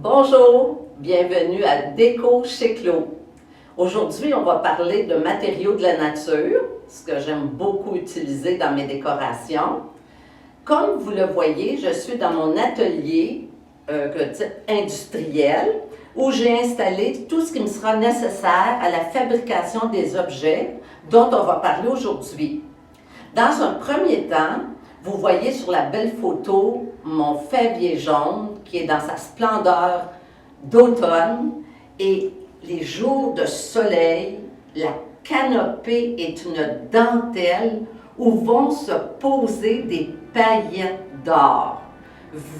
Bonjour, bienvenue à Déco chez Clos. Aujourd'hui, on va parler de matériaux de la nature, ce que j'aime beaucoup utiliser dans mes décorations. Comme vous le voyez, je suis dans mon atelier type industriel où j'ai installé tout ce qui me sera nécessaire à la fabrication des objets dont on va parler aujourd'hui. Dans un premier temps, vous voyez sur la belle photo mon favier jaune qui est dans sa splendeur d'automne et les jours de soleil, la canopée est une dentelle où vont se poser des paillettes d'or.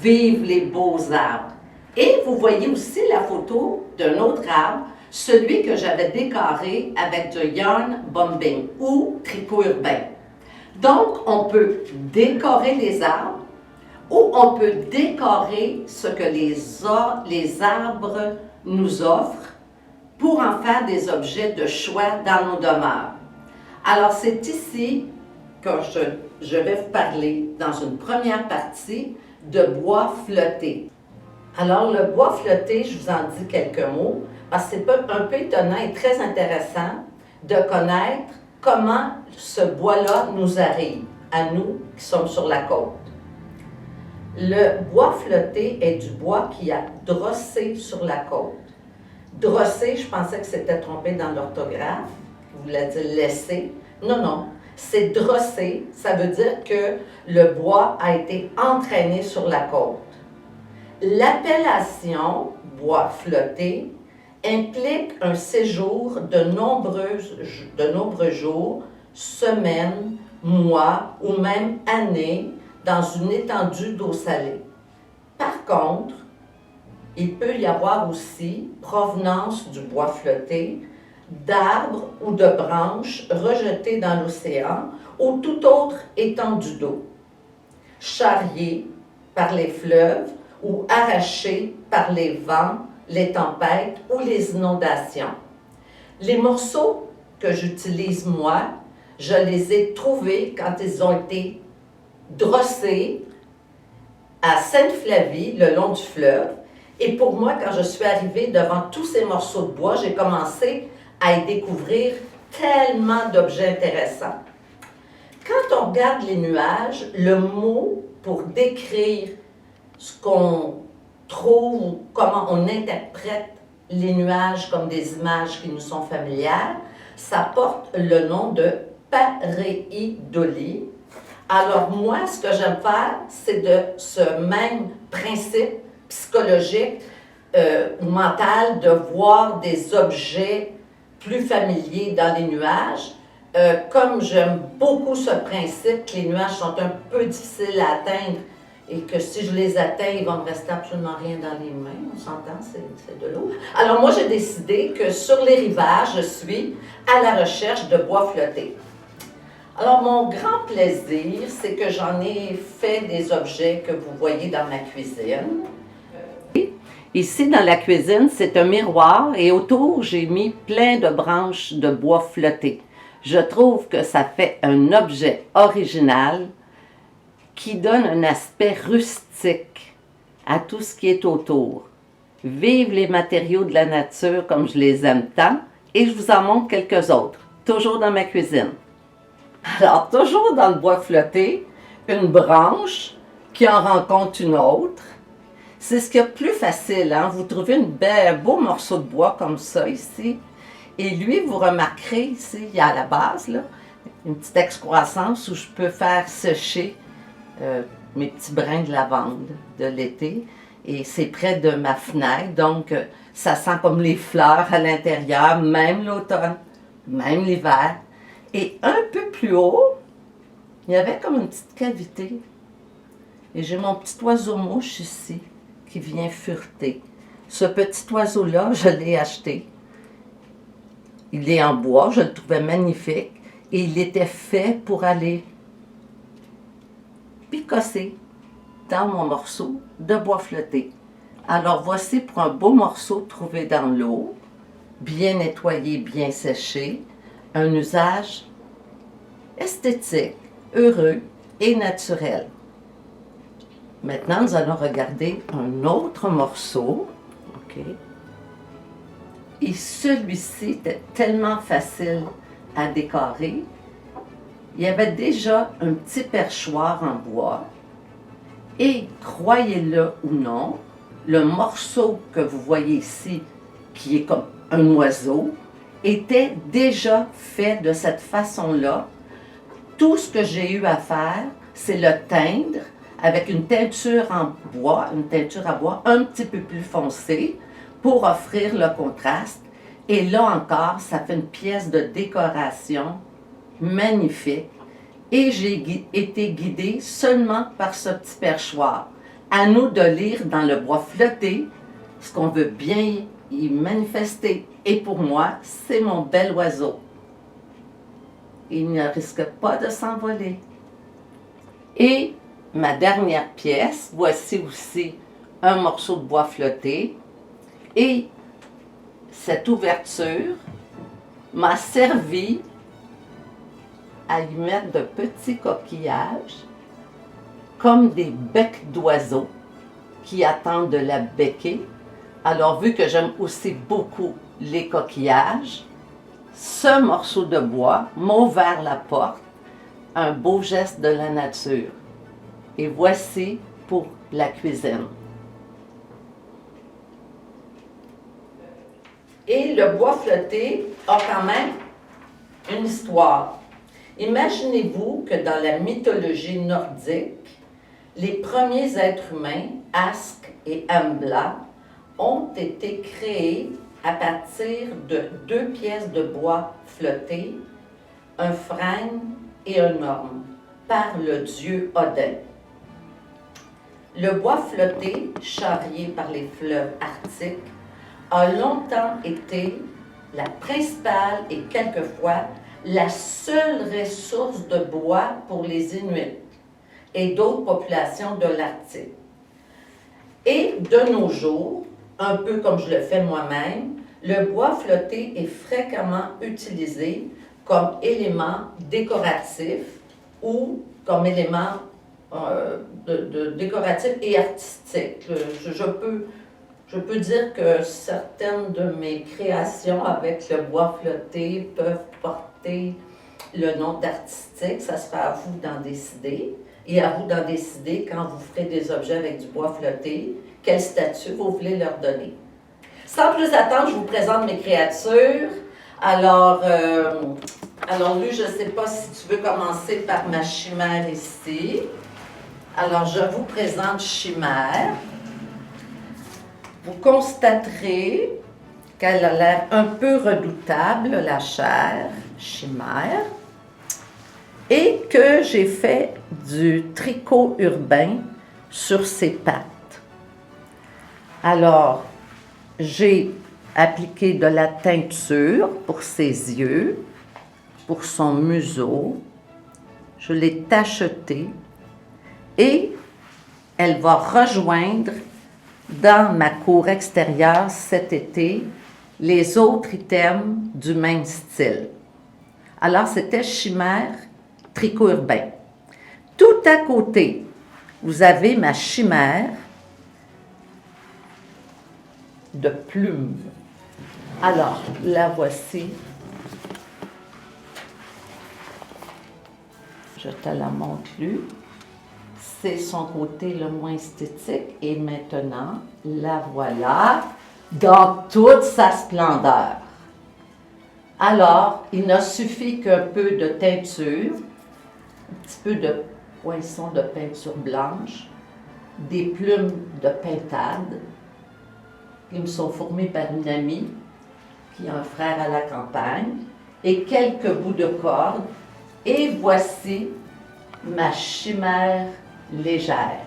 Vive les beaux arbres! Et vous voyez aussi la photo d'un autre arbre, celui que j'avais décoré avec du yarn bombing ou tricot urbain. Donc, on peut décorer les arbres ou on peut décorer ce que les arbres nous offrent pour en faire des objets de choix dans nos demeures. Alors, c'est ici que je vais vous parler dans une première partie de bois flotté. Alors, le bois flotté, je vous en dis quelques mots, parce que c'est un peu étonnant et très intéressant de connaître comment ce bois-là nous arrive, à nous qui sommes sur la côte. Le bois flotté est du bois qui a drossé sur la côte. Drossé, je pensais que c'était trompé dans l'orthographe, vous voulez dire laissé. Non, non, c'est drossé, ça veut dire que le bois a été entraîné sur la côte. L'appellation bois flotté implique un séjour de nombreux jours, semaines, mois ou même années dans une étendue d'eau salée. Par contre, il peut y avoir aussi provenance du bois flotté d'arbres ou de branches rejetées dans l'océan ou toute autre étendue d'eau, charriés par les fleuves ou arrachés par les vents, les tempêtes ou les inondations. Les morceaux que j'utilise moi, je les ai trouvés quand ils ont été drossés à Sainte-Flavie, le long du fleuve. Et pour moi, quand je suis arrivée devant tous ces morceaux de bois, j'ai commencé à y découvrir tellement d'objets intéressants. Quand on regarde les nuages, le mot pour décrire ce qu'on trouve ou comment on interprète les nuages comme des images qui nous sont familières, ça porte le nom de pareidolie. Alors moi, ce que j'aime faire, c'est de ce même principe psychologique ou mental de voir des objets plus familiers dans les nuages. Comme j'aime beaucoup ce principe que les nuages sont un peu difficiles à atteindre et que si je les atteins, il va me rester absolument rien dans les mains, on s'entend, c'est de l'eau. Alors moi, j'ai décidé que sur les rivages, je suis à la recherche de bois flotté. Alors mon grand plaisir, c'est que j'en ai fait des objets que vous voyez dans ma cuisine. Ici, dans la cuisine, c'est un miroir et autour, j'ai mis plein de branches de bois flotté. Je trouve que ça fait un objet original qui donne un aspect rustique à tout ce qui est autour. Vive les matériaux de la nature comme je les aime tant, et je vous en montre quelques autres, toujours dans ma cuisine. Alors, toujours dans le bois flotté, une branche qui en rencontre une autre. C'est ce qu'il y a de plus facile, hein? Vous trouvez un beau morceau de bois comme ça ici, et lui, vous remarquerez ici, il y a à la base, là, une petite excroissance où je peux faire sécher mes petits brins de lavande de l'été, et c'est près de ma fenêtre, donc ça sent comme les fleurs à l'intérieur, même l'automne, même l'hiver. Et un peu plus haut, il y avait comme une petite cavité, et j'ai mon petit oiseau-mouche ici, qui vient fureter. Ce petit oiseau-là, je l'ai acheté. Il est en bois, je le trouvais magnifique, et il était fait pour aller picosser dans mon morceau de bois flotté. Alors voici pour un beau morceau trouvé dans l'eau, bien nettoyé, bien séché, un usage esthétique, heureux et naturel. Maintenant, nous allons regarder un autre morceau OK. Et celui-ci était tellement facile à décorer. Il y avait déjà un petit perchoir en bois. Et croyez-le ou non, le morceau que vous voyez ici, qui est comme un oiseau, était déjà fait de cette façon-là. Tout ce que j'ai eu à faire, c'est le teindre avec une teinture en bois, une teinture à bois un petit peu plus foncée pour offrir le contraste. Et là encore, ça fait une pièce de décoration magnifique. Et j'ai été guidée seulement par ce petit perchoir. À nous de lire dans le bois flotté ce qu'on veut bien y manifester. Et pour moi, c'est mon bel oiseau. Il ne risque pas de s'envoler. Et ma dernière pièce, voici aussi un morceau de bois flotté. Et cette ouverture m'a servi à y mettre de petits coquillages, comme des becs d'oiseaux qui attendent de la becquer. Alors, vu que j'aime aussi beaucoup les coquillages, ce morceau de bois m'a ouvert la porte, un beau geste de la nature. Et voici pour la cuisine. Et le bois flotté a quand même une histoire. Imaginez-vous que dans la mythologie nordique, les premiers êtres humains, Ask et Embla, ont été créés à partir de 2 pièces de bois flottées, un frêne et un orme, par le dieu Odin. Le bois flotté, charrié par les fleuves arctiques, a longtemps été la principale et quelquefois la seule ressource de bois pour les Inuits et d'autres populations de l'Arctique. Et de nos jours, un peu comme je le fais moi-même, le bois flotté est fréquemment utilisé comme élément décoratif ou comme élément décoratif et artistique. Je peux dire que certaines de mes créations avec le bois flotté peuvent porter le nom d'artistique. Ça sera à vous d'en décider. Et à vous d'en décider, quand vous ferez des objets avec du bois flotté, quel statut vous voulez leur donner. Sans plus attendre, je vous présente mes créatures. Alors lui, je ne sais pas si tu veux commencer par ma chimère ici. Alors, je vous présente Chimère. Vous constaterez qu'elle a l'air un peu redoutable, la chair, Chimère, et que j'ai fait du tricot urbain sur ses pattes. Alors, j'ai appliqué de la teinture pour ses yeux, pour son museau. Je l'ai tachetée et elle va rejoindre dans ma cour extérieure cet été les autres items du même style. Alors, c'était Chimère tricot urbain. Tout à côté, vous avez ma chimère de plumes. Alors, la voici. Je te la montre plus. C'est son côté le moins esthétique. Et maintenant, la voilà dans toute sa splendeur. Alors, il n'a suffi qu'un peu de teinture, un petit peu de poinçon de peinture blanche, des plumes de pintade qui me sont fournies par une amie qui a un frère à la campagne, et quelques bouts de corde. Et voici ma chimère légère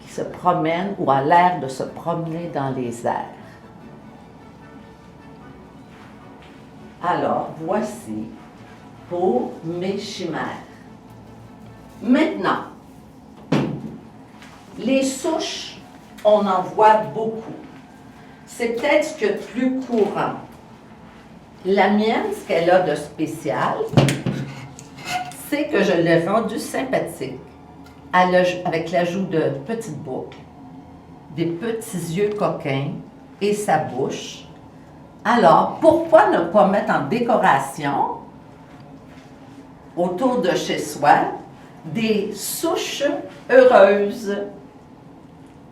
qui se promène ou a l'air de se promener dans les airs. Alors, voici pour mes chimères. Maintenant, les souches, on en voit beaucoup. C'est peut-être ce qu'il y a de plus courant. La mienne, ce qu'elle a de spécial, c'est que je l'ai rendue sympathique avec l'ajout de petites boucles, des petits yeux coquins et sa bouche. Alors, pourquoi ne pas mettre en décoration, autour de chez soi, des souches heureuses,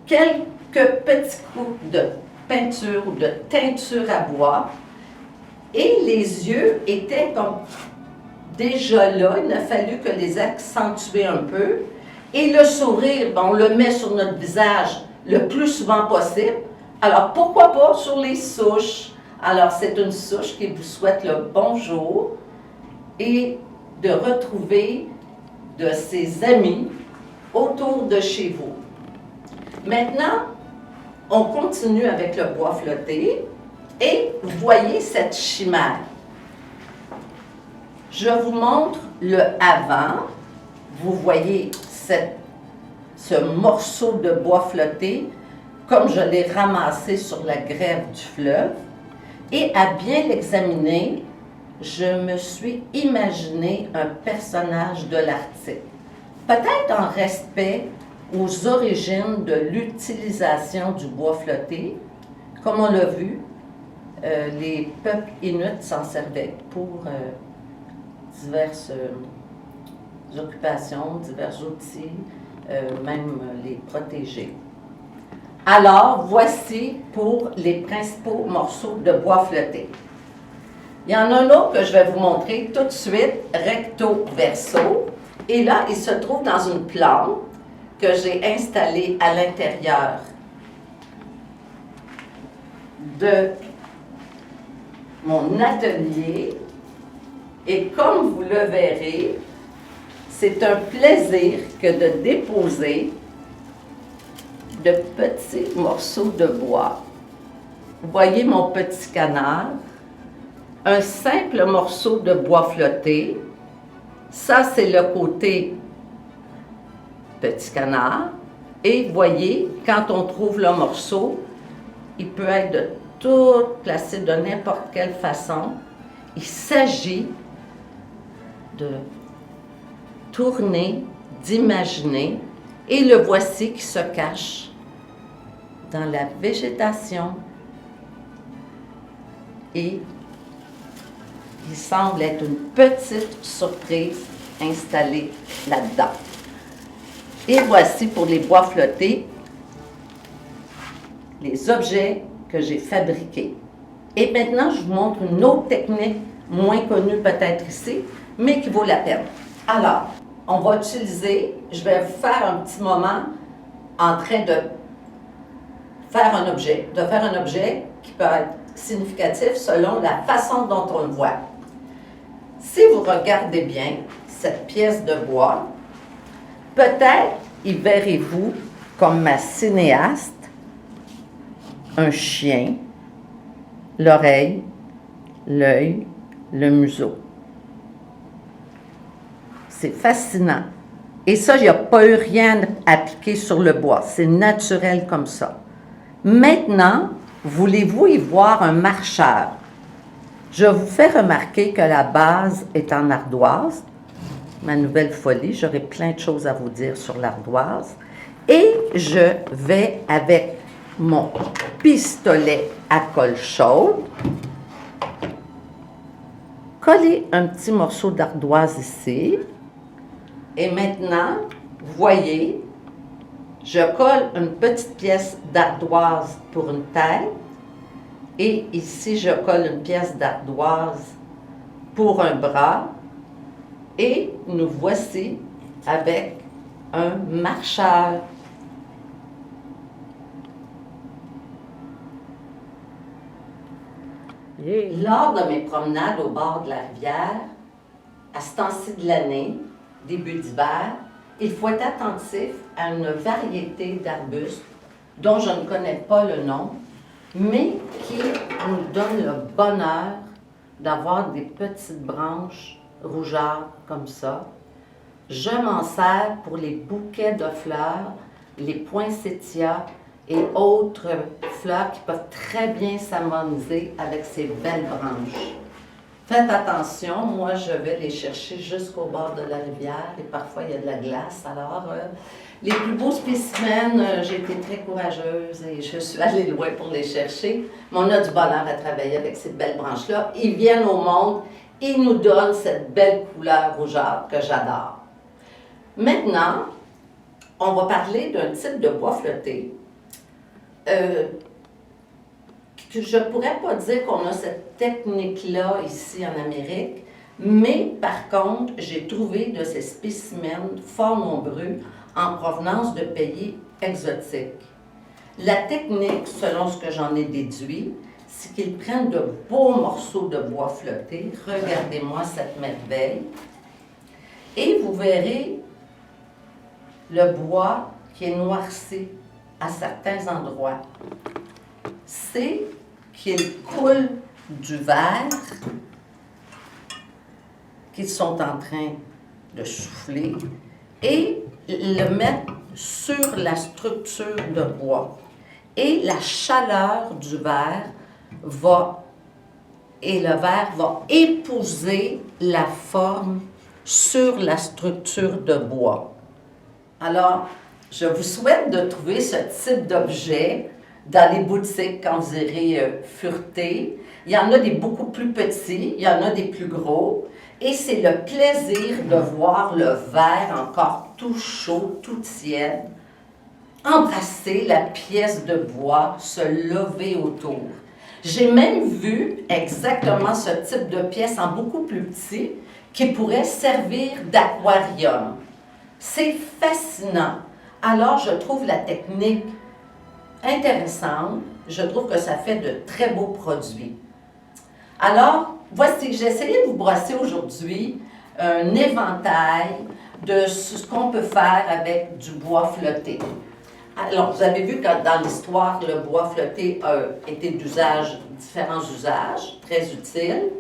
quelques petits coups de peinture ou de teinture à bois, et les yeux étaient comme déjà là, il a fallu que les accentuer un peu, et le sourire, on le met sur notre visage le plus souvent possible, alors pourquoi pas sur les souches? Alors c'est une souche qui vous souhaite le bonjour et de retrouver de ses amis autour de chez vous. Maintenant, on continue avec le bois flotté et vous voyez cette chimère. Je vous montre le avant. Vous voyez ce morceau de bois flotté comme je l'ai ramassé sur la grève du fleuve. Et à bien l'examiner, je me suis imaginé un personnage de l'Arctique. Peut-être en respect aux origines de l'utilisation du bois flotté. Comme on l'a vu, les peuples inuits s'en servaient pour diverses occupations, divers outils, même les protéger. Alors, voici pour les principaux morceaux de bois flotté. Il y en a un autre que je vais vous montrer tout de suite, recto verso. Et là, il se trouve dans une plante que j'ai installée à l'intérieur de mon atelier. Et comme vous le verrez, c'est un plaisir que de déposer de petits morceaux de bois. Vous voyez mon petit canard, un simple morceau de bois flotté. Ça, c'est le côté petit canard. Et voyez, quand on trouve le morceau, il peut être de tout placé de n'importe quelle façon. Il s'agit de tourner, d'imaginer, et le voici qui se cache dans la végétation. Et il semble être une petite surprise installée là-dedans. Et voici pour les bois flottés, les objets que j'ai fabriqués. Et maintenant, je vous montre une autre technique, moins connue peut-être ici, mais qui vaut la peine. Alors, on va utiliser, je vais vous faire un petit moment en train de faire un objet qui peut être significatif selon la façon dont on le voit. Si vous regardez bien cette pièce de bois, peut-être y verrez-vous, comme ma cinéaste, un chien, l'oreille, l'œil, le museau. C'est fascinant. Et ça, il n'y a pas eu rien appliqué sur le bois. C'est naturel comme ça. Maintenant, voulez-vous y voir un marcheur? Je vous fais remarquer que la base est en ardoise. Ma nouvelle folie, j'aurai plein de choses à vous dire sur l'ardoise. Et je vais, avec mon pistolet à colle chaude, coller un petit morceau d'ardoise ici. Et maintenant, vous voyez, je colle une petite pièce d'ardoise pour une tête. Et ici, je colle une pièce d'ardoise pour un bras. Et nous voici avec un marcheur. Lors de mes promenades au bord de la rivière, à ce temps-ci de l'année, début d'hiver, il faut être attentif à une variété d'arbustes dont je ne connais pas le nom, mais qui nous donne le bonheur d'avoir des petites branches rougeâtres comme ça. Je m'en sers pour les bouquets de fleurs, les poinsettias et autres fleurs qui peuvent très bien s'harmoniser avec ces belles branches. Faites attention, moi je vais les chercher jusqu'au bord de la rivière et parfois il y a de la glace. Alors, les plus beaux spécimens, j'ai été très courageuse et je suis allée loin pour les chercher. Mais on a du bonheur à travailler avec ces belles branches-là. Ils viennent au monde, ils nous donnent cette belle couleur rougeâtre que j'adore. Maintenant, on va parler d'un type de bois flotté. Je ne pourrais pas dire qu'on a cette technique-là ici en Amérique, mais par contre, j'ai trouvé de ces spécimens fort nombreux en provenance de pays exotiques. La technique, selon ce que j'en ai déduit, c'est qu'ils prennent de beaux morceaux de bois flotté. Regardez-moi cette merveille. Et vous verrez le bois qui est noirci à certains endroits. C'est qu'il coule du verre qu'ils sont en train de souffler et le mettre sur la structure de bois. Et la chaleur du verre le verre va épouser la forme sur la structure de bois. Alors, je vous souhaite de trouver ce type d'objet dans les boutiques quand vous irez fureter. Il y en a des beaucoup plus petits, il y en a des plus gros. Et c'est le plaisir de voir le verre encore tout chaud, tout tiède, embrasser la pièce de bois, se lever autour. J'ai même vu exactement ce type de pièce en beaucoup plus petit qui pourrait servir d'aquarium. C'est fascinant. Alors, je trouve la technique intéressante. Je trouve que ça fait de très beaux produits. Alors, voici, j'ai essayé de vous brosser aujourd'hui un éventail de ce qu'on peut faire avec du bois flotté. Alors, vous avez vu que dans l'histoire, le bois flotté a été différents usages, très utiles.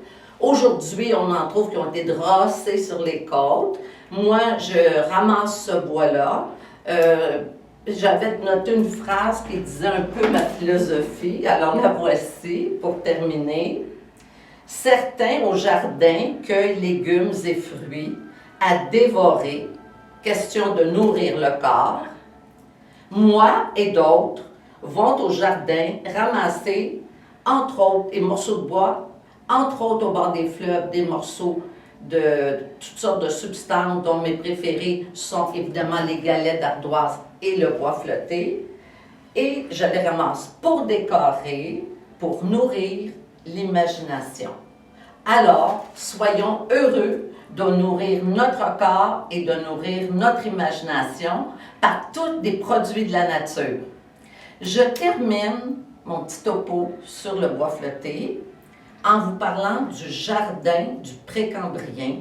Aujourd'hui, on en trouve qui ont été drassés sur les côtes. Moi, je ramasse ce bois-là. J'avais noté une phrase qui disait un peu ma philosophie. Alors, la voici pour terminer. Certains au jardin cueillent légumes et fruits à dévorer, question de nourrir le corps. Moi et d'autres vont au jardin ramasser, entre autres, des morceaux de bois, entre autres au bord des fleuves, des morceaux de toutes sortes de substances dont mes préférés sont évidemment les galets d'ardoise et le bois flotté. Et je les ramasse pour décorer, pour nourrir l'imagination. Alors, soyons heureux de nourrir notre corps et de nourrir notre imagination par tous des produits de la nature. Je termine mon petit topo sur le bois flotté en vous parlant du jardin du Précambrien,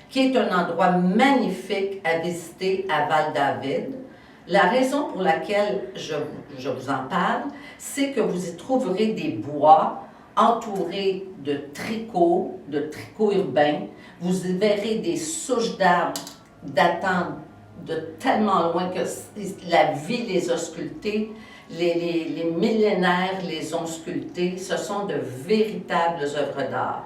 qui est un endroit magnifique à visiter à Val-David. La raison pour laquelle je vous en parle, c'est que vous y trouverez des bois entourés de tricots urbains. Vous y verrez des souches d'arbres datant de tellement loin que la vie les a sculptés. Les millénaires les ont sculptés. Ce sont de véritables œuvres d'art.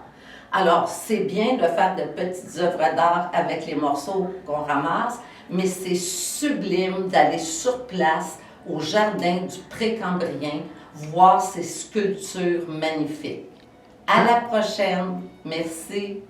Alors, c'est bien de faire de petites œuvres d'art avec les morceaux qu'on ramasse, mais c'est sublime d'aller sur place au jardin du Précambrien, voir ces sculptures magnifiques. À la prochaine. Merci.